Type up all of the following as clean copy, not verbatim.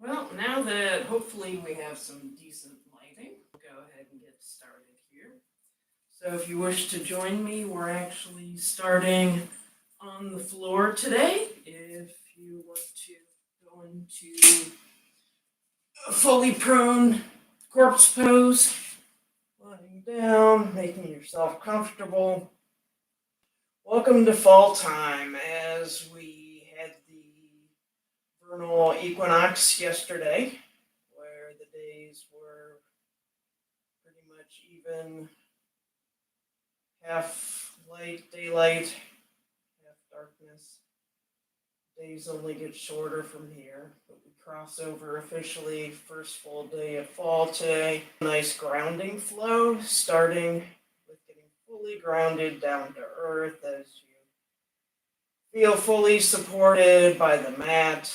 Well, now that hopefully we have some decent lighting, we'll go ahead and get started here. So if you wish to join me, we're actually starting on the floor today. If you want to go into a fully prone corpse pose, lying down, making yourself comfortable. Welcome to fall time as we had the vernal equinox yesterday, where the days were pretty much even, half light, daylight, half darkness. Days only get shorter from here, but we cross over officially first full day of fall today. Nice grounding flow, starting with getting fully grounded down to earth as you feel fully supported by the mat.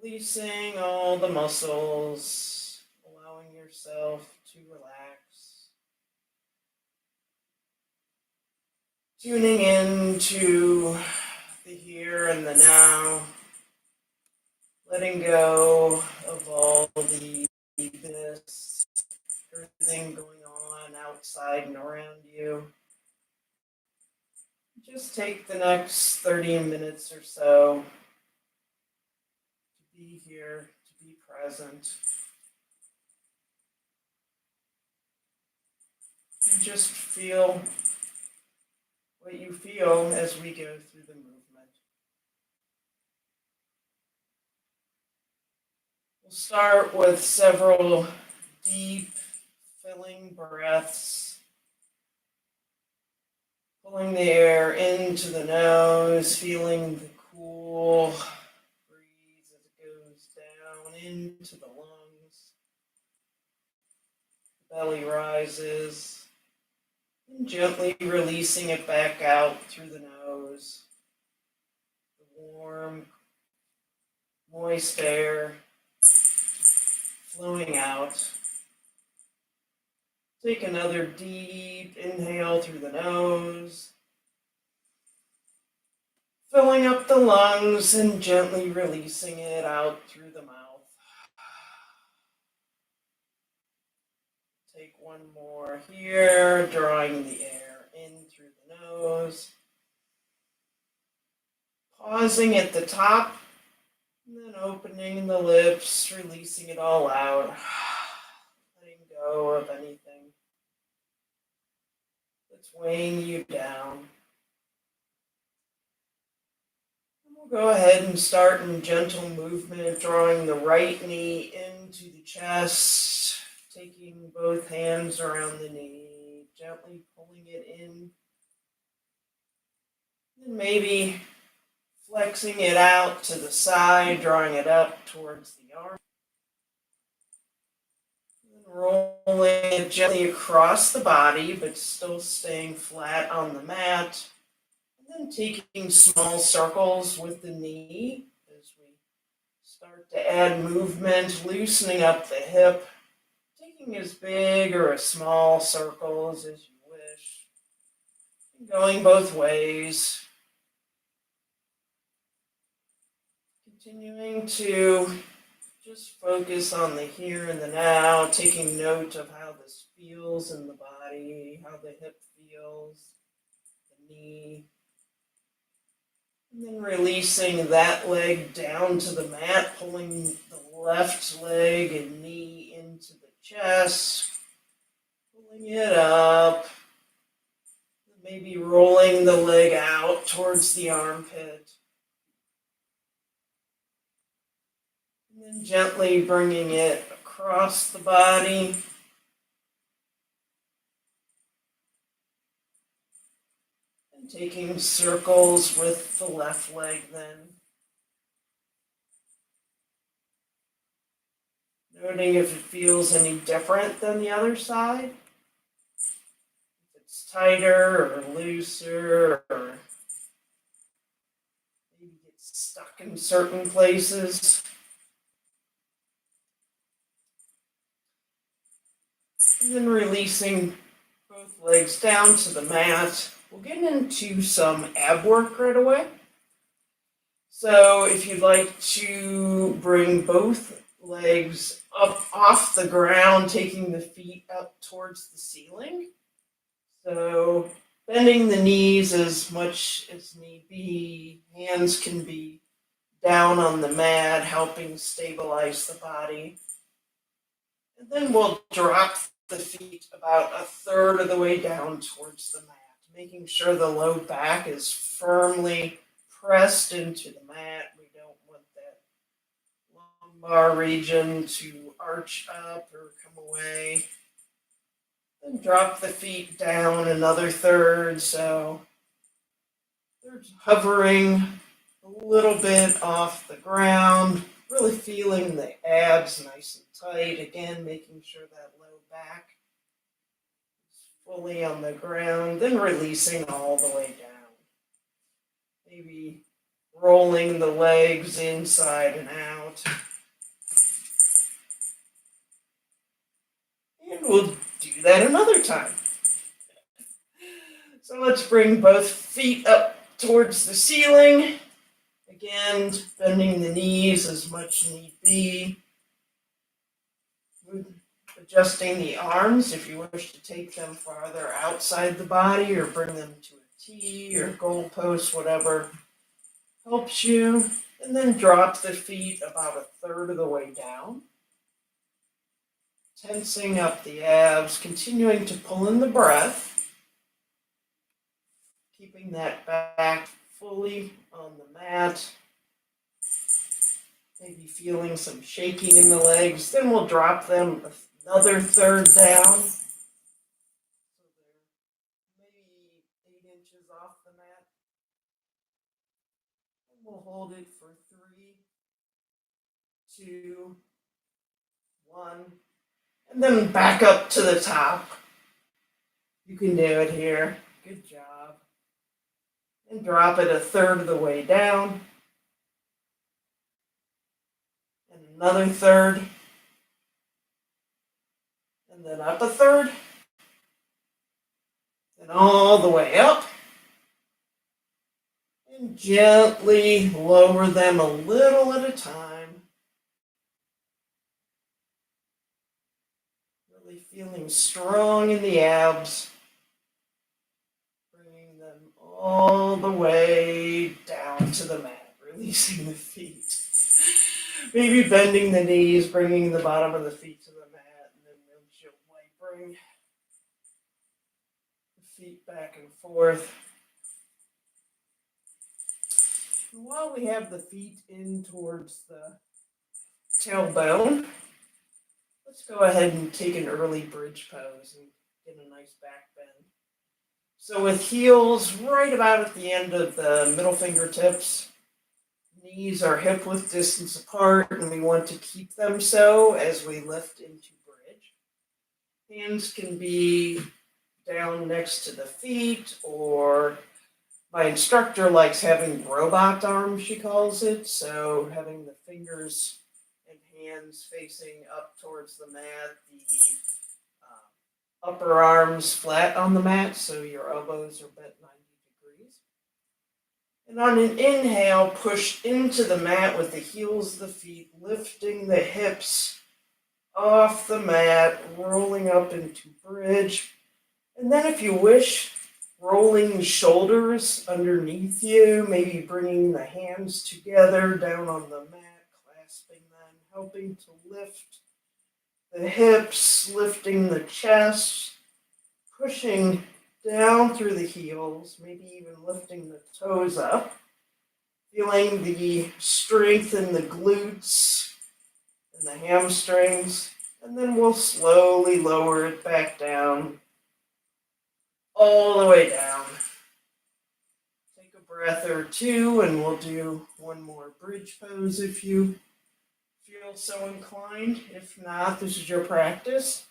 Releasing all the muscles, allowing yourself to relax. Tuning into the here and the now. Letting go of all the this, everything going on outside and around you. Just take the next 30 minutes or so to be here, to be present. And just feel what you feel as we go through the movement. We'll start with several deep, filling breaths. Pulling the air into the nose, feeling the cool breeze as it goes down into the lungs. The belly rises, and gently releasing it back out through the nose. The warm, moist air flowing out. Take another deep inhale through the nose, filling up the lungs and gently releasing it out through the mouth. Take one more here, drawing the air in through the nose. Pausing at the top, and then opening the lips, releasing it all out. Letting go of anything that's weighing you down. And we'll go ahead and start in gentle movement, drawing the right knee into the chest, taking both hands around the knee, gently pulling it in, and maybe flexing it out to the side, drawing it up towards the arm. Rolling it gently across the body, but still staying flat on the mat. And then taking small circles with the knee as we start to add movement, loosening up the hip, taking as big or as small circles as you wish, and going both ways. Continuing to just focus on the here and the now, taking note of how this feels in the body, how the hip feels, the knee. And then releasing that leg down to the mat, pulling the left leg and knee into the chest, pulling it up, maybe rolling the leg out towards the armpit. And then gently bringing it across the body. And taking circles with the left leg then. Noting if it feels any different than the other side. If it's tighter or looser or maybe gets stuck in certain places. And then releasing both legs down to the mat. We'll get into some ab work right away. So if you'd like to bring both legs up off the ground, taking the feet up towards the ceiling. So bending the knees as much as need be. Hands can be down on the mat, helping stabilize the body. And then we'll drop the feet about a third of the way down towards the mat, making sure the low back is firmly pressed into the mat. We don't want that lumbar region to arch up or come away. Then drop the feet down another third, so they're hovering a little bit off the ground, really feeling the abs nice and tight. Again, making sure that low back is fully on the ground, then releasing all the way down. Maybe rolling the legs inside and out. And we'll do that another time. So let's bring both feet up towards the ceiling. Again, bending the knees as much need be. Adjusting the arms if you wish to take them farther outside the body or bring them to a T or goalpost, whatever helps you. And then drop the feet about a third of the way down. Tensing up the abs, continuing to pull in the breath. Keeping that back fully on the mat. Maybe feeling some shaking in the legs. Then we'll drop them another third down. So they're maybe 8 inches off the mat. And we'll hold it for 3, 2, 1. And then back up to the top. You can do it here. Good job. And drop it a third of the way down. And another third. And then up a third. And all the way up. And gently lower them a little at a time. Really feeling strong in the abs. Bringing them all the way down to the mat. Releasing the feet. Maybe bending the knees, bringing the bottom of the feet to the mat, and then windshield wipering the feet back and forth. And while we have the feet in towards the tailbone, let's go ahead and take an early bridge pose and get a nice back bend. So with heels right about at the end of the middle fingertips, knees are hip width distance apart, and we want to keep them so as we lift into bridge. Hands can be down next to the feet, or my instructor likes having robot arms, she calls it. So having the fingers and hands facing up towards the mat, the upper arms flat on the mat, so your elbows are bent 90 degrees. And on an inhale, push into the mat with the heels of the feet, lifting the hips off the mat, rolling up into bridge. And then if you wish, rolling shoulders underneath you, maybe bringing the hands together down on the mat, clasping them, helping to lift the hips, lifting the chest, pushing down through the heels, maybe even lifting the toes up, feeling the strength in the glutes and the hamstrings, and then we'll slowly lower it back down, all the way down. Take a breath or two, and we'll do one more bridge pose if you feel so inclined. If not, this is your practice.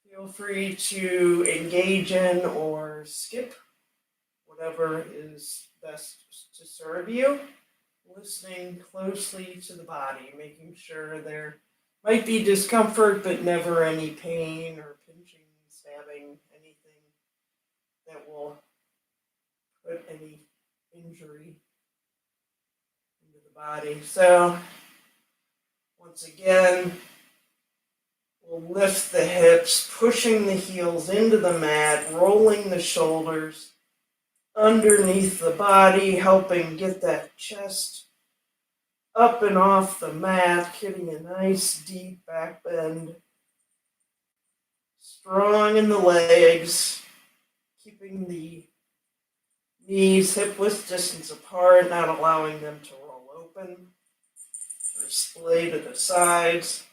Feel free to engage in or skip whatever is best to serve you. Listening closely to the body, making sure there might be discomfort, but never any pain or pinching, stabbing, anything that will put any injury the body. So once again, we'll lift the hips, pushing the heels into the mat, rolling the shoulders underneath the body, helping get that chest up and off the mat, getting a nice deep back bend. Strong in the legs, keeping the knees hip-width distance apart, not allowing them to roll open or splay to the sides.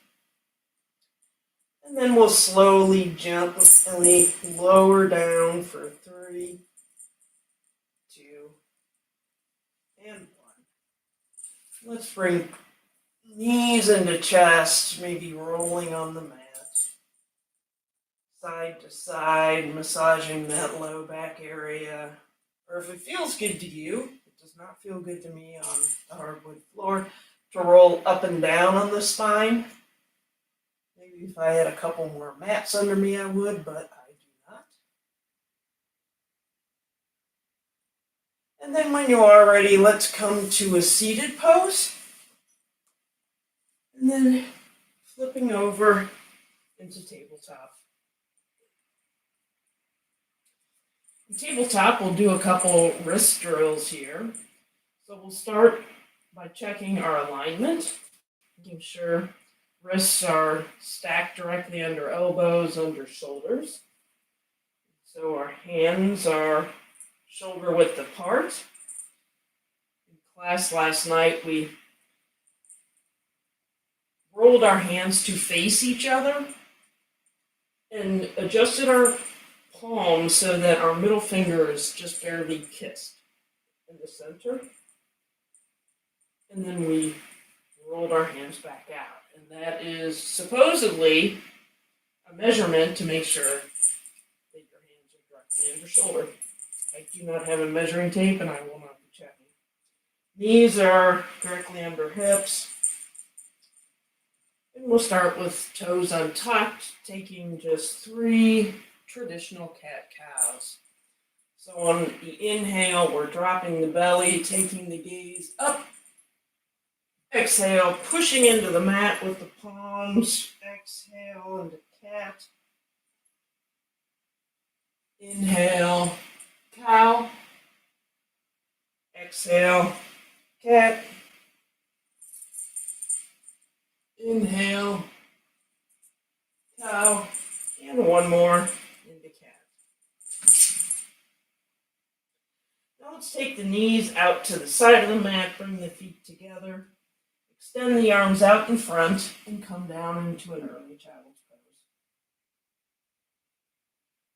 And then we'll slowly, gently lower down for 3, 2, and 1. Let's bring knees into chest, maybe rolling on the mat. Side to side, massaging that low back area. Or if it feels good to you, it does not feel good to me on the hardwood floor, to roll up and down on the spine. Maybe if I had a couple more mats under me, I would, but I do not. And then when you are ready, let's come to a seated pose. And then flipping over into tabletop. In tabletop, we'll do a couple wrist drills here. So we'll start by checking our alignment, making sure wrists are stacked directly under elbows, under shoulders. So our hands are shoulder width apart. In class last night, we rolled our hands to face each other and adjusted our palms so that our middle fingers just barely kissed in the center. And then we rolled our hands back out. And that is supposedly a measurement to make sure that your hands are directly under shoulder. I do not have a measuring tape and I will not be checking. Knees are directly under hips. And we'll start with toes untucked, taking just 3 traditional cat-cows. So on the inhale, we're dropping the belly, taking the gaze up. Exhale, pushing into the mat with the palms. Exhale into cat. Inhale, cow. Exhale, cat. Inhale, cow. And one more into cat. Now let's take the knees out to the side of the mat, bring the feet together, extend the arms out in front, and come down into an early child's pose.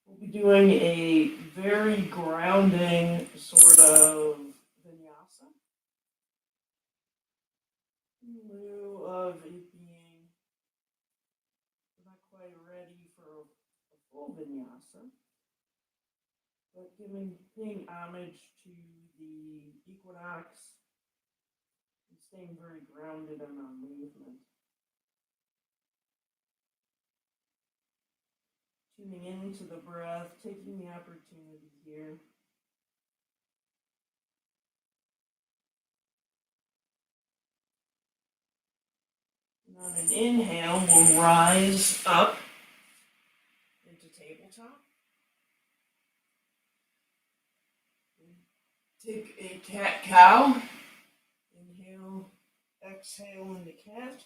We'll be doing a very grounding sort of vinyasa, in lieu of it being not quite ready for a full vinyasa, but paying homage to the equinox and staying very grounded in our movement. Tuning into the breath, taking the opportunity here. And on an inhale, we'll rise up into tabletop. Take a cat-cow. Inhale, exhale into cat.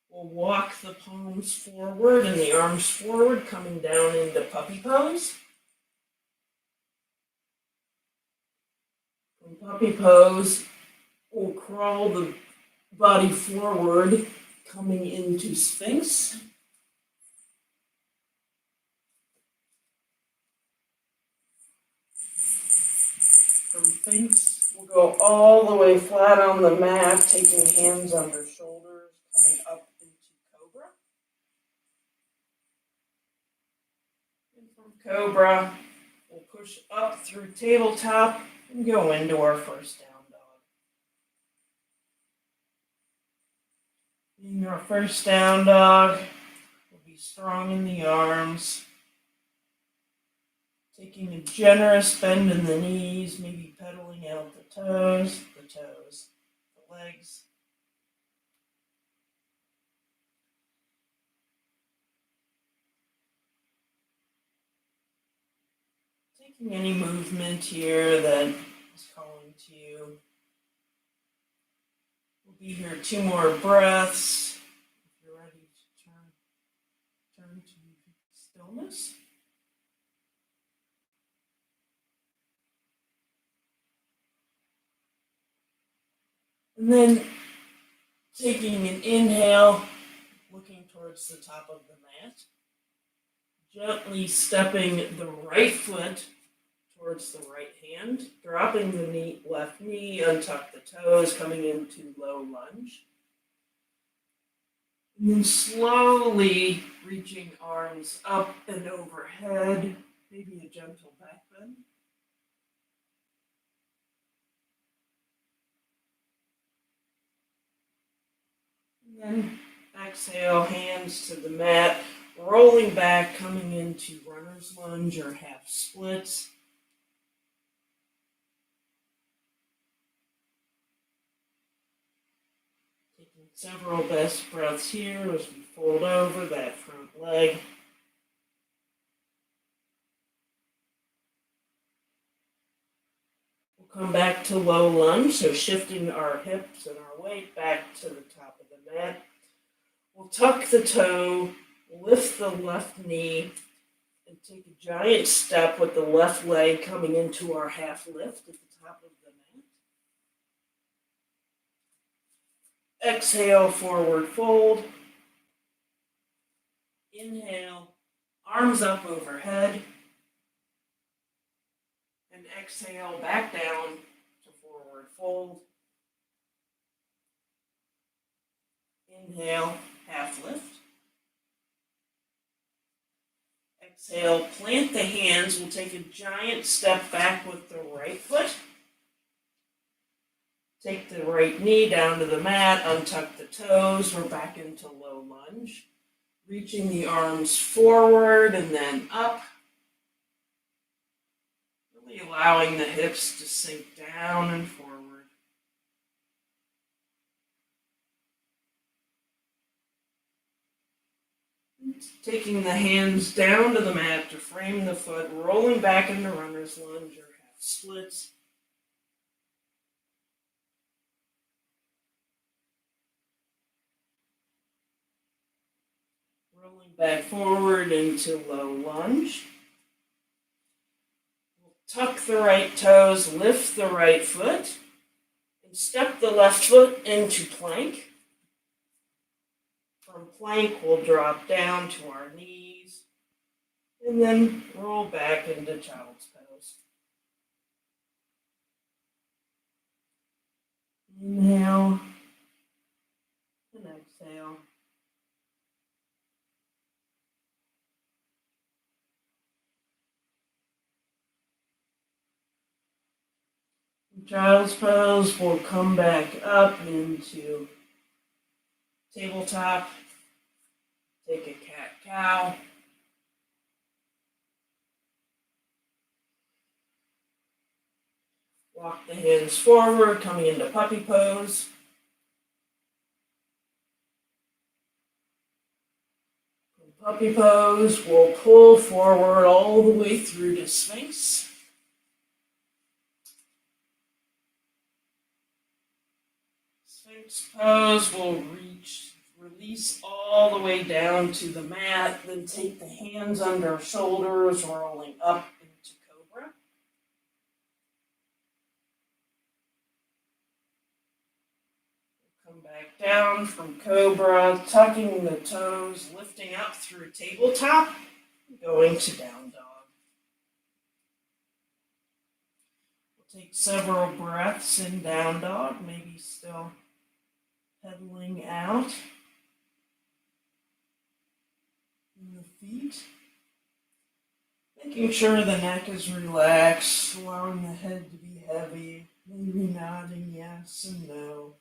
We'll walk the palms forward and the arms forward, coming down into puppy pose. From puppy pose, we'll crawl the body forward, coming into Sphinx. From Sphinx, we'll go all the way flat on the mat, taking hands under shoulders, coming up into Cobra. And from Cobra, we'll push up through tabletop and go into our first down dog. In our first down dog, we'll be strong in the arms, taking a generous bend in the knees, maybe pedaling out the toes, the legs. Taking any movement here that is calling to you. We'll be here 2 more breaths. If you're ready to turn to stillness. And then taking an inhale, looking towards the top of the mat. Gently stepping the right foot towards the right hand, dropping the left knee, untuck the toes, coming into low lunge. And then slowly reaching arms up and overhead, maybe a gentle back bend. And then exhale, hands to the mat, rolling back, coming into runner's lunge or half splits. Taking several best breaths here as we fold over that front leg. We'll come back to low lunge, so shifting our hips and our weight back to the top of the mat. We'll tuck the toe, lift the left knee, and take a giant step with the left leg coming into our half lift at the top of the mat. Exhale, forward fold. Inhale, arms up overhead. And exhale, back down to forward fold. Inhale, half lift. Exhale, plant the hands. We'll take a giant step back with the right foot. Take the right knee down to the mat, untuck the toes. We're back into low lunge. Reaching the arms forward and then up. Really allowing the hips to sink down and forward. Taking the hands down to the mat to frame the foot, rolling back into runner's lunge or half splits. Rolling back forward into low lunge. We'll tuck the right toes, lift the right foot, and step the left foot into plank. From plank, we'll drop down to our knees, and then roll back into child's pose. Inhale, and exhale. Child's pose, we'll come back up into tabletop. Take a cat-cow. Walk the hands forward, coming into puppy pose. From puppy pose, we'll pull forward all the way through to Sphinx. Sphinx pose, we'll release all the way down to the mat, then take the hands under shoulders, rolling up into cobra. Come back down from cobra, tucking the toes, lifting up through tabletop, going to down dog. We'll take several breaths in down dog, maybe still pedaling out. The feet, making sure the neck is relaxed, allowing the head to be heavy, maybe nodding yes and no.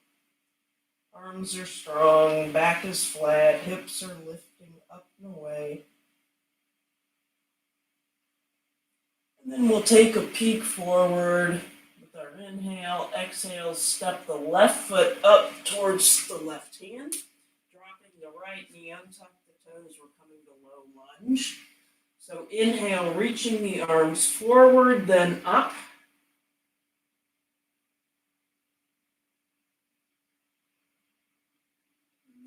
Arms are strong, back is flat, hips are lifting up and away. And then we'll take a peek forward with our Inhale, exhale, step the left foot up towards the left hand. Dropping the right knee, untuck the toes, we're coming to low lunge. So inhale, reaching the arms forward, then up.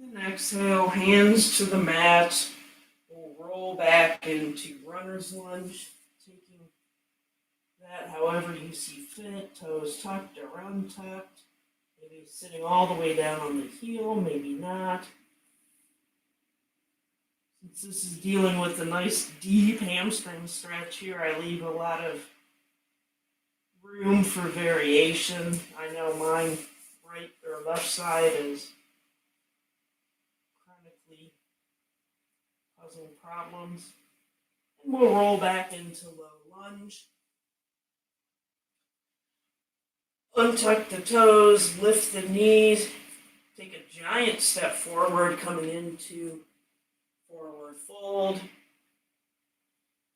And then exhale, hands to the mat. We'll roll back into runner's lunge, taking that however you see fit, toes tucked or untucked. Maybe sitting all the way down on the heel, maybe not. Since this is dealing with a nice deep hamstring stretch here, I leave a lot of room for variation. I know mine right or left side is chronically causing problems. And we'll roll back into low lunge. Untuck the toes, lift the knees, take a giant step forward, coming into forward fold.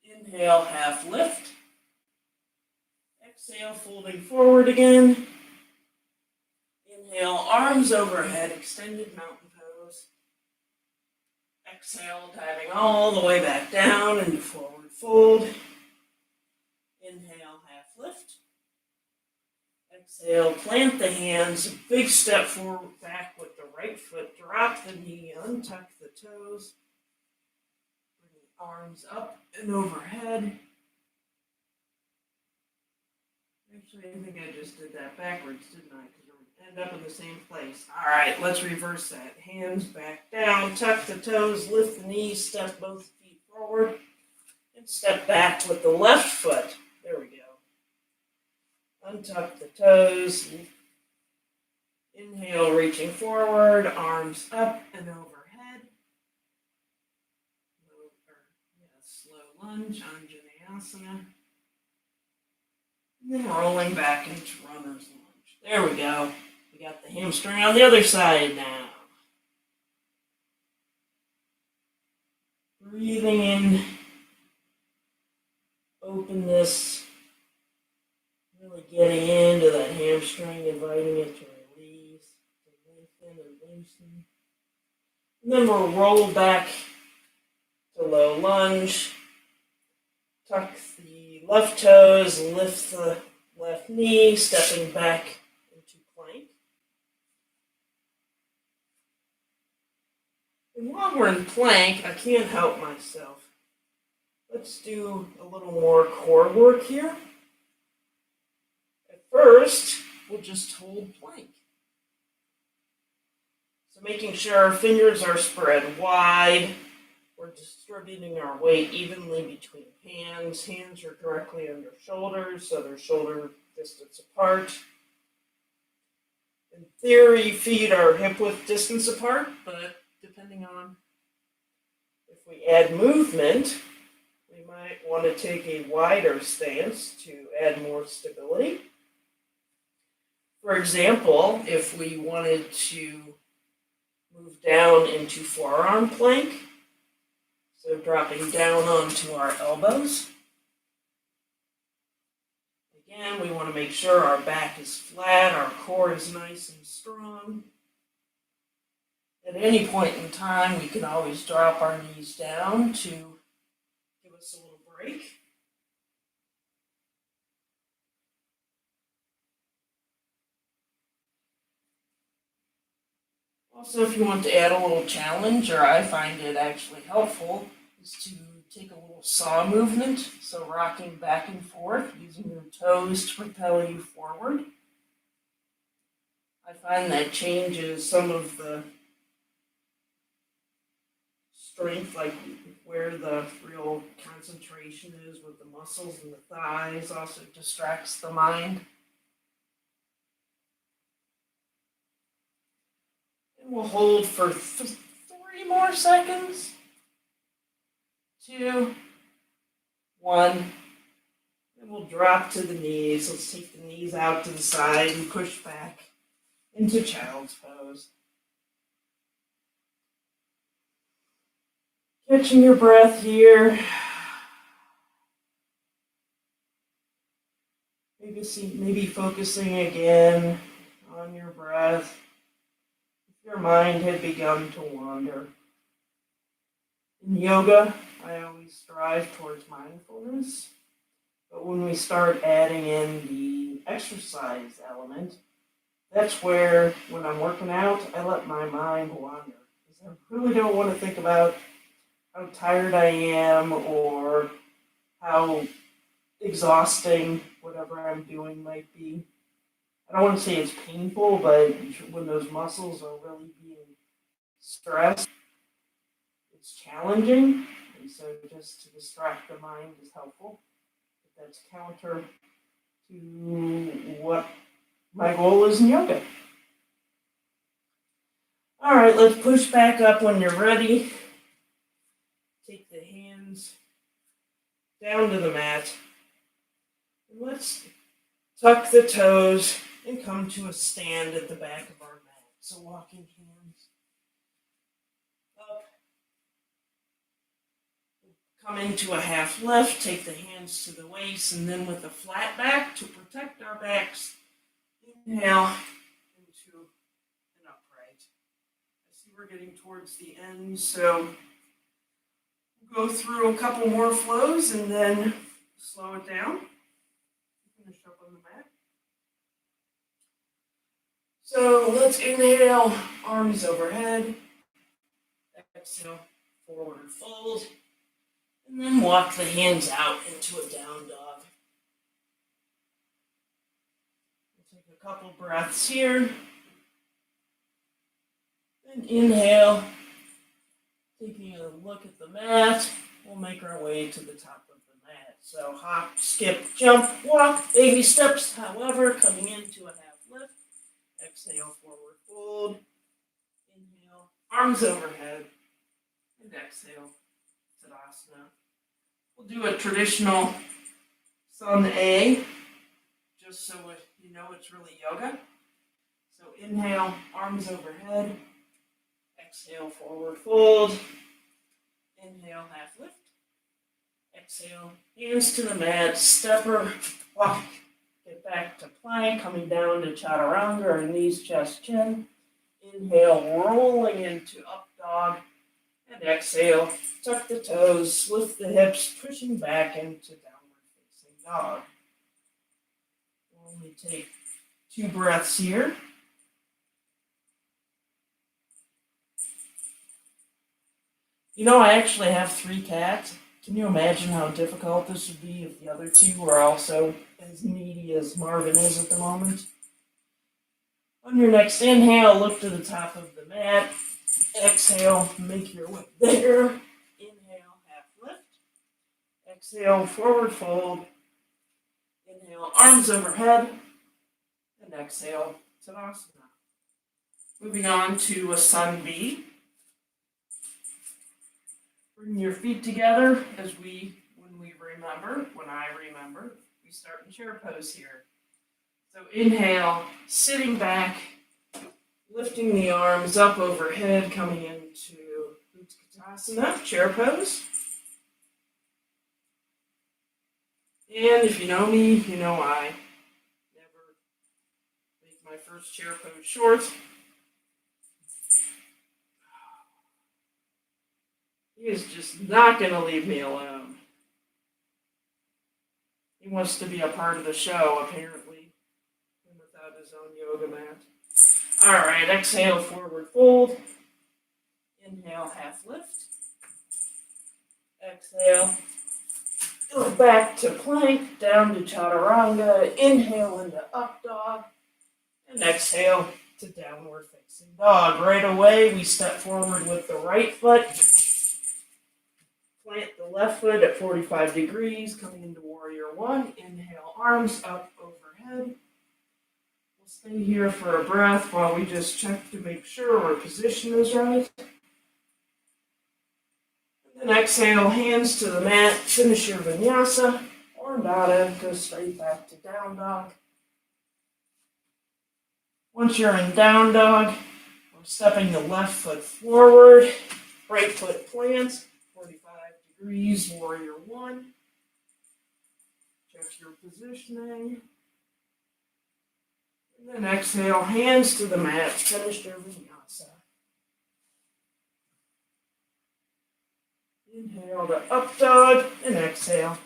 Inhale, half lift. Exhale, folding forward again. Inhale, arms overhead, extended mountain pose. Exhale, diving all the way back down into forward fold. Inhale, half lift. Exhale, plant the hands, big step forward back with the right foot, drop the knee, untuck the toes. Bring the arms up and overhead. Actually, I think I just did that backwards, didn't I? Because we're going to end up in the same place. All right, let's reverse that. Hands back down, tuck the toes, lift the knees, step both feet forward, and step back with the left foot. There we go. Untuck the toes. Inhale, reaching forward, arms up and overhead. Slow lunge, Anjaneyasana. And then rolling back into runner's lunge. There we go. We got the hamstring on the other side now. Breathing in, openness, really getting into that hamstring, inviting it to release, to lengthen and loosen. And then we'll roll back to low lunge. Tuck the left toes, lift the left knee, stepping back into plank. And while we're in plank, I can't help myself. Let's do a little more core work here. At first, we'll just hold plank. So making sure our fingers are spread wide. We're distributing our weight evenly between hands. Hands are directly under shoulders, so they're shoulder distance apart. In theory, feet are hip width distance apart, but depending on if we add movement, we might want to take a wider stance to add more stability. For example, if we wanted to move down into forearm plank, so dropping down onto our elbows. Again, we want to make sure our back is flat, our core is nice and strong. At any point in time, we can always drop our knees down to give us a little break. Also, if you want to add a little challenge, or I find it actually helpful, is to take a little saw movement, so rocking back and forth, using your toes to propel you forward. I find that changes some of the strength, like where the real concentration is with the muscles and the thighs, also distracts the mind. And we'll hold for 3 more seconds. 2, 1. And we'll drop to the knees. Let's take the knees out to the side and push back into child's pose. Catching your breath here. Maybe maybe focusing again on your breath. If your mind had begun to wander. In yoga, I always strive towards mindfulness, but when we start adding in the exercise element, that's where, when I'm working out, I let my mind wander. Because I really don't want to think about how tired I am or how exhausting whatever I'm doing might be. I don't want to say it's painful, but when those muscles are really being stressed, it's challenging. And so just to distract the mind is helpful. But that's counter to what my goal is in yoga. All right, let's push back up when you're ready. Take the hands down to the mat. And let's tuck the toes and come to a stand at the back of our mat. So walking hands up. Come into a half lift, take the hands to the waist, and then with a flat back to protect our backs, inhale into an upright. I see we're getting towards the end, so we'll go through a couple more flows and then slow it down. Finish up on the mat. So let's inhale, arms overhead. Exhale, forward fold. And then walk the hands out into a down dog. We'll take a couple breaths here. Then inhale, taking a look at the mat. We'll make our way to the top of the mat. So hop, skip, jump, walk, baby steps. However, coming into a half lift. Exhale, forward fold. Inhale, arms overhead. And exhale, Tadasana. We'll do a traditional Sun A, just so you know it's really yoga. So inhale, arms overhead. Exhale, forward fold. Inhale, half lift. Exhale, hands to the mat, stepper, walk. Get back to plank, coming down to chaturanga or knees, chest, chin. Inhale, rolling into up dog. And exhale, tuck the toes, lift the hips, pushing back into downward facing dog. We'll only take 2 breaths here. You know, I actually have 3 cats. Can you imagine how difficult this would be if the other 2 were also as needy as Marvin is at the moment? On your next inhale, look to the top of the mat. Exhale, make your way there. Inhale, half lift. Exhale, forward fold. Inhale, arms overhead. And exhale, Tadasana. Moving on to a Sun B. Bring your feet together as when I remember, we start in chair pose here. So inhale, sitting back, lifting the arms up overhead, coming into Utkatasana, chair pose. And if you know me, you know I never make my first chair pose short. He is just not going to leave me alone. He wants to be a part of the show, apparently, and without his own yoga mat. All right, exhale, forward fold. Inhale, half lift. Exhale, go back to plank, down to chaturanga. Inhale into up dog. And exhale to downward facing dog. Right away, we step forward with the right foot. Plant the left foot at 45 degrees, coming into warrior 1. Inhale, arms up overhead. We'll stay here for a breath while we just check to make sure our position is right. And then exhale, hands to the mat, finish your vinyasa, or nada, go straight back to down dog. Once you're in down dog, we're stepping the left foot forward, right foot plants, 45 degrees, warrior 1. Check your positioning. And then exhale, hands to the mat, finish your vinyasa. Inhale to up dog, and exhale,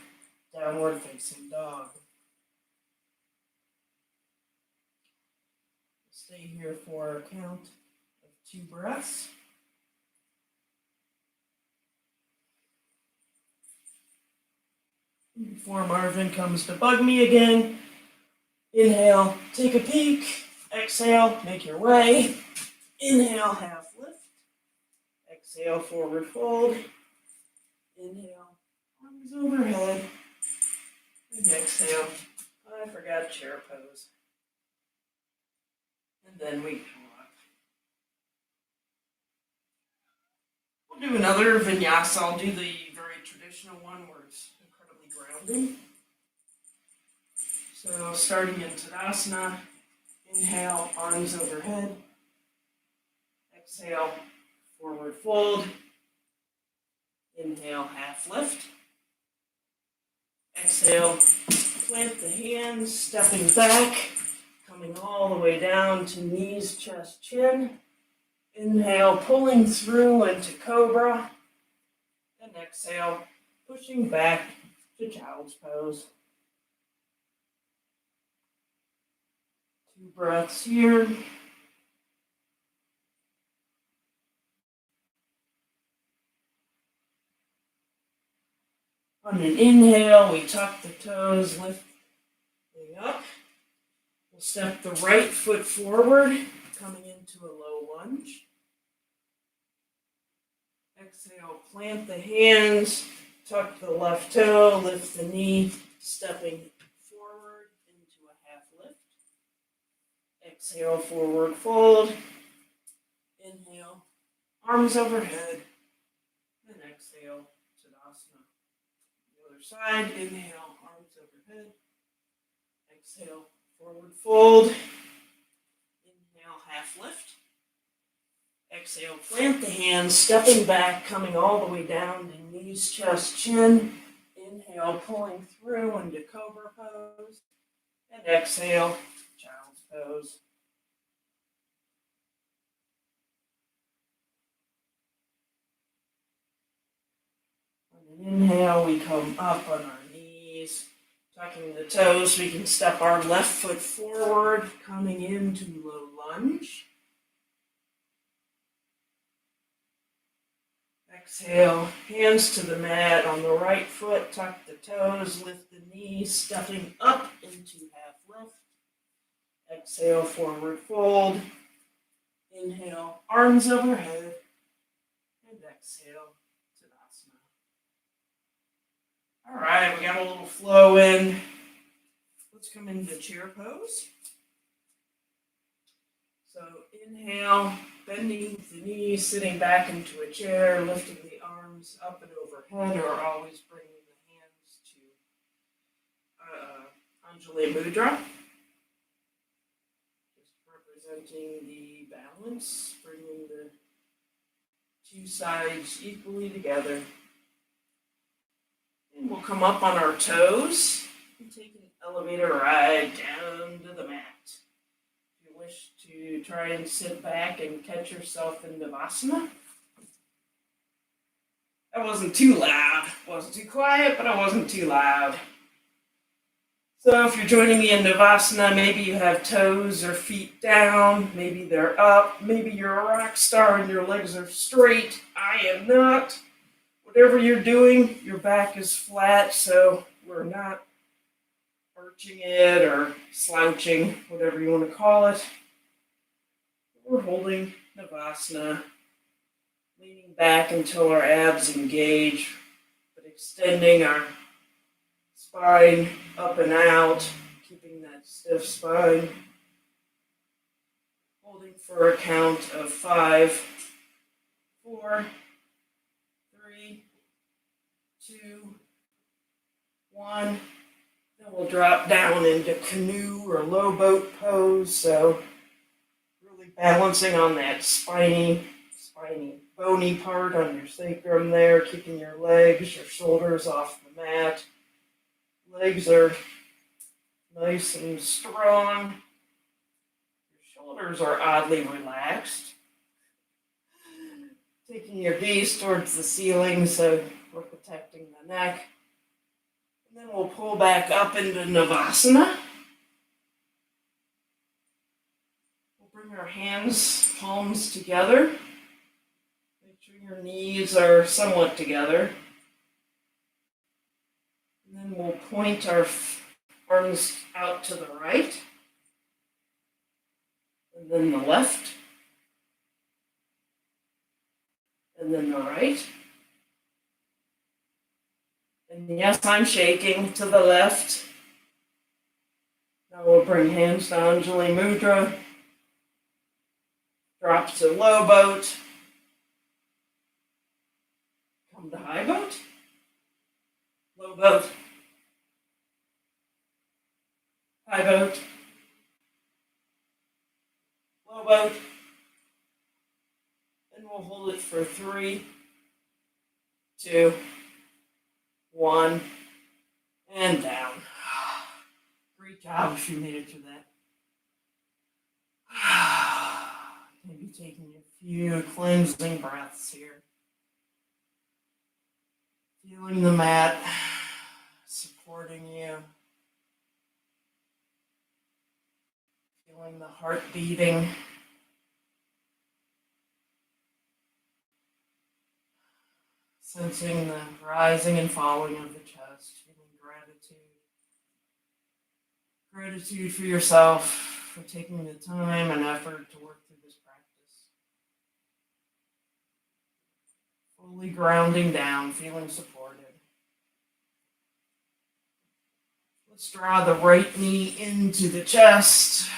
downward facing dog. Stay here for a count of 2 breaths. Before Marvin comes to bug me again, inhale, take a peek. Exhale, make your way. Inhale, half lift. Exhale, forward fold. Inhale, arms overhead. And exhale, I forgot chair pose. And then we come up. We'll do another vinyasa. I'll do the very traditional one where it's incredibly grounding. So starting in Tadasana, inhale, arms overhead. Exhale, forward fold. Inhale, half lift. Exhale, plant the hands, stepping back, coming all the way down to knees, chest, chin. Inhale, pulling through into cobra. And exhale, pushing back to child's pose. 2 breaths here. On an inhale, we tuck the toes, lifting up. We'll step the right foot forward, coming into a low lunge. Exhale, plant the hands, tuck the left toe, lift the knee, stepping forward into a half lift. Exhale, forward fold. Inhale, arms overhead. And exhale, Tadasana. The other side, inhale, arms overhead. Exhale, forward fold. Inhale, half lift. Exhale, plant the hands, stepping back, coming all the way down to knees, chest, chin. Inhale, pulling through into cobra pose. And exhale, child's pose. On an inhale, we come up on our knees, tucking the toes. We can step our left foot forward, coming into low lunge. Exhale, hands to the mat on the right foot, tuck the toes, lift the knees, stepping up into half lift. Exhale, forward fold. Inhale, arms overhead. And exhale, Tadasana. All right, we got a little flow in. Let's come into chair pose. So inhale, bending the knees, sitting back into a chair, lifting the arms up and overhead, or always bringing the hands to Anjali Mudra. Just representing the balance, bringing the 2 sides equally together. And we'll come up on our toes and take an elevator ride down to the mat. Wish to try and sit back and catch yourself in Navasana. That wasn't too loud. Wasn't too quiet, but I wasn't too loud. So if you're joining me in Navasana, maybe you have toes or feet down, maybe they're up, maybe you're a rock star and your legs are straight. I am not. Whatever you're doing, your back is flat, so we're not arching it or slouching, whatever you want to call it. We're holding Navasana, leaning back until our abs engage, but extending our spine up and out, keeping that stiff spine. Holding for a count of 5, 4, 3, 2, 1. Then we'll drop down into canoe or low boat pose. So really balancing on that spiny, bony part on your sacrum there, keeping your legs, your shoulders off the mat. Legs are nice and strong. Shoulders are oddly relaxed. Taking your gaze towards the ceiling so we're protecting the neck. And then we'll pull back up into Navasana. We'll bring our hands, palms together. Make sure your knees are somewhat together. And then we'll point our arms out to the right. And then the left. And then the right. And yes, I'm shaking to the left. Now we'll bring hands to Anjali Mudra. Drop to low boat. Come to high boat. Low boat. High boat. Low boat. And we'll hold it for 3, 2, 1, and down. Great job if you made it through that. Maybe taking a few cleansing breaths here. Feeling the mat supporting you. Feeling the heart beating. Sensing the rising and falling of the chest. Feeling gratitude. Gratitude for yourself for taking the time and effort to work through this practice. Fully grounding down, feeling supported. Let's draw the right knee into the chest.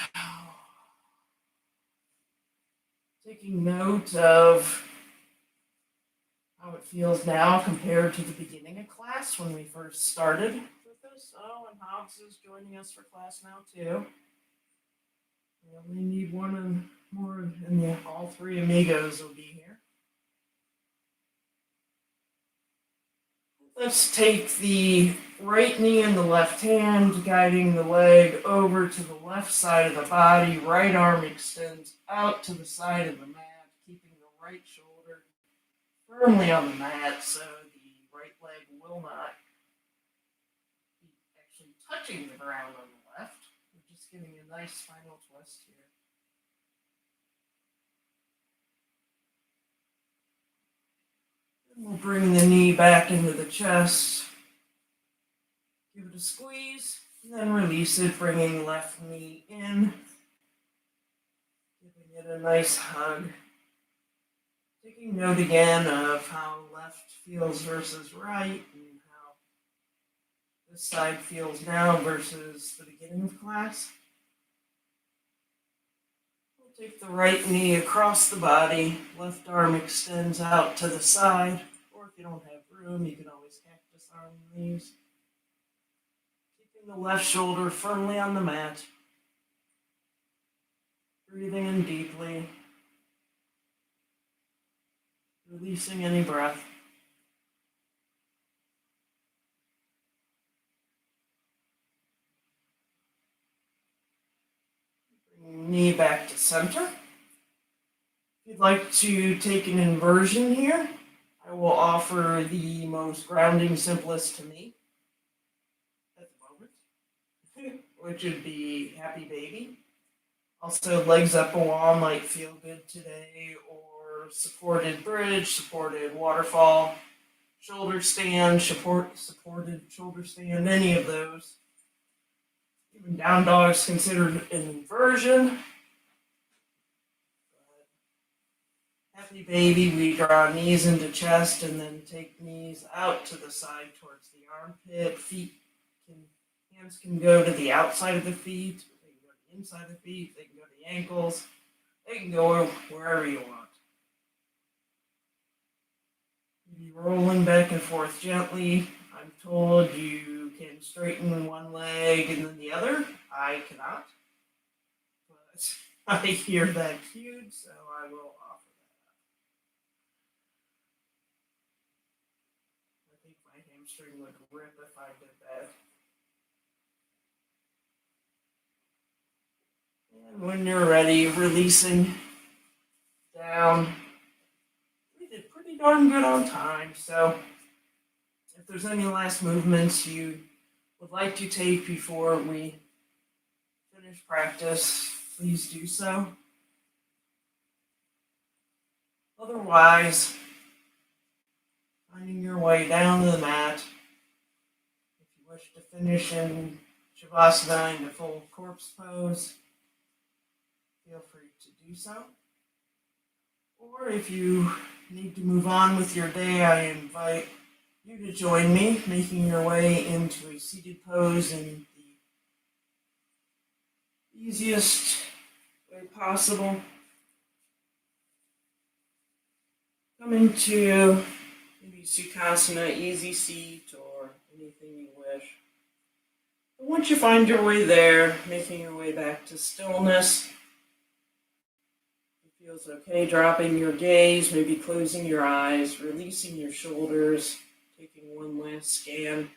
Taking note of how it feels now compared to the beginning of class when we first started with this. Oh, and Hobbs is joining us for class now too. We only need one and more, and all 3 amigos will be here. Let's take the right knee in the left hand, guiding the leg over to the left side of the body. Right arm extends out to the side of the mat, keeping the right shoulder firmly on the mat so the right leg will not be actually touching the ground on the left. We're just getting a nice spinal twist here. We'll bring the knee back into the chest. Give it a squeeze, and then release it, bringing left knee in. Giving it a nice hug. Taking note again of how left feels versus right, and how this side feels now versus the beginning of class. Take the right knee across the body, left arm extends out to the side, or if you don't have room, you can always cactus arm these. Keeping the left shoulder firmly on the mat. Breathing in deeply. Releasing any breath. Knee back to center. If you'd like to take an inversion here, I will offer the most grounding, simplest to me at the moment, which would be Happy Baby. Also, legs up a wall might feel good today, or supported bridge, supported waterfall, shoulder stand, supported shoulder stand, any of those. Even down dog is considered an inversion. Happy Baby, we draw knees into chest and then take knees out to the side towards the armpit. Hands can go to the outside of the feet. They can go to the inside of the feet. They can go to the ankles. They can go wherever you want. Maybe rolling back and forth gently. I'm told you can straighten one leg and then the other. I cannot. But I hear that cued, so I will offer that up. I think my hamstring would rip if I did that. And when you're ready, releasing down. We did pretty darn good on time, so if there's any last movements you would like to take before we finish practice, please do so. Otherwise, finding your way down to the mat. If you wish to finish in Shavasana in the full corpse pose, feel free to do so. Or if you need to move on with your day, I invite you to join me, making your way into a seated pose in the easiest way possible. Come into maybe Sukhasana, easy seat, or anything you wish. But once you find your way there, making your way back to stillness, it feels okay dropping your gaze, maybe closing your eyes, releasing your shoulders, taking one last scan,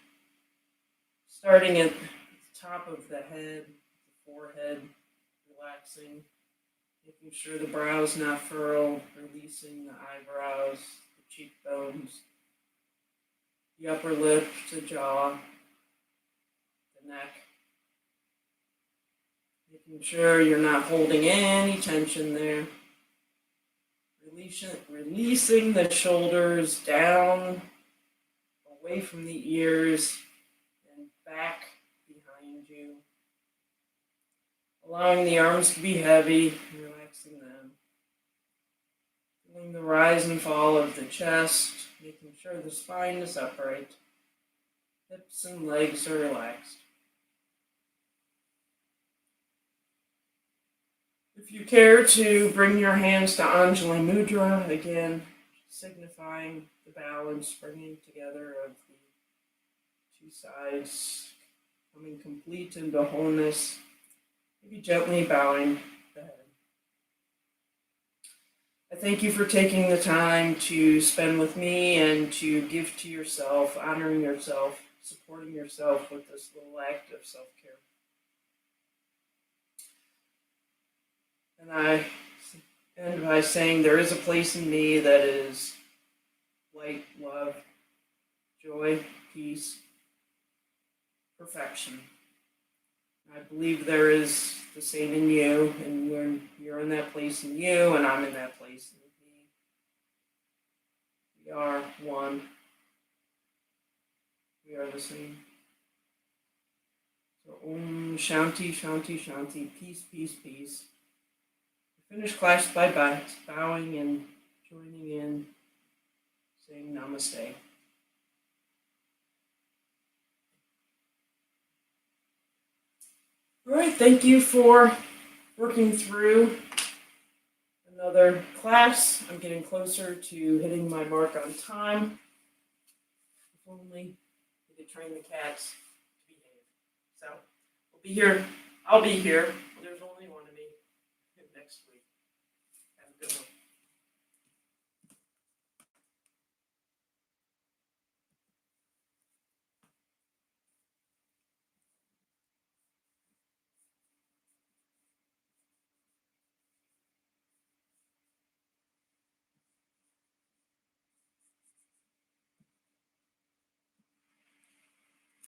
starting at the top of the head, the forehead, relaxing, making sure the brow's not furrowed, releasing the eyebrows, the cheekbones, the upper lip, the jaw, the neck. Making sure you're not holding any tension there. Releasing the shoulders down, away from the ears, and back behind you. Allowing the arms to be heavy, relaxing them. Feeling the rise and fall of the chest, making sure the spine is upright. Hips and legs are relaxed. If you care to bring your hands to Anjali Mudra, again, signifying the balance, bringing together of the two sides, coming complete into wholeness, maybe gently bowing the head. I thank you for taking the time to spend with me and to give to yourself, honoring yourself, supporting yourself with this little act of self-care. And I end by saying there is a place in me that is light, love, joy, peace, perfection. I believe there is the same in you, and when you're in that place in you, and I'm in that place in me, we are one. We are the same. So Om Shanti, Shanti, Shanti, peace, peace, peace. Finish class by bowing and joining in, saying Namaste. All right, thank you for working through another class. I'm getting closer to hitting my mark on time. If only we could train the cats to behave. So we'll be here. I'll be here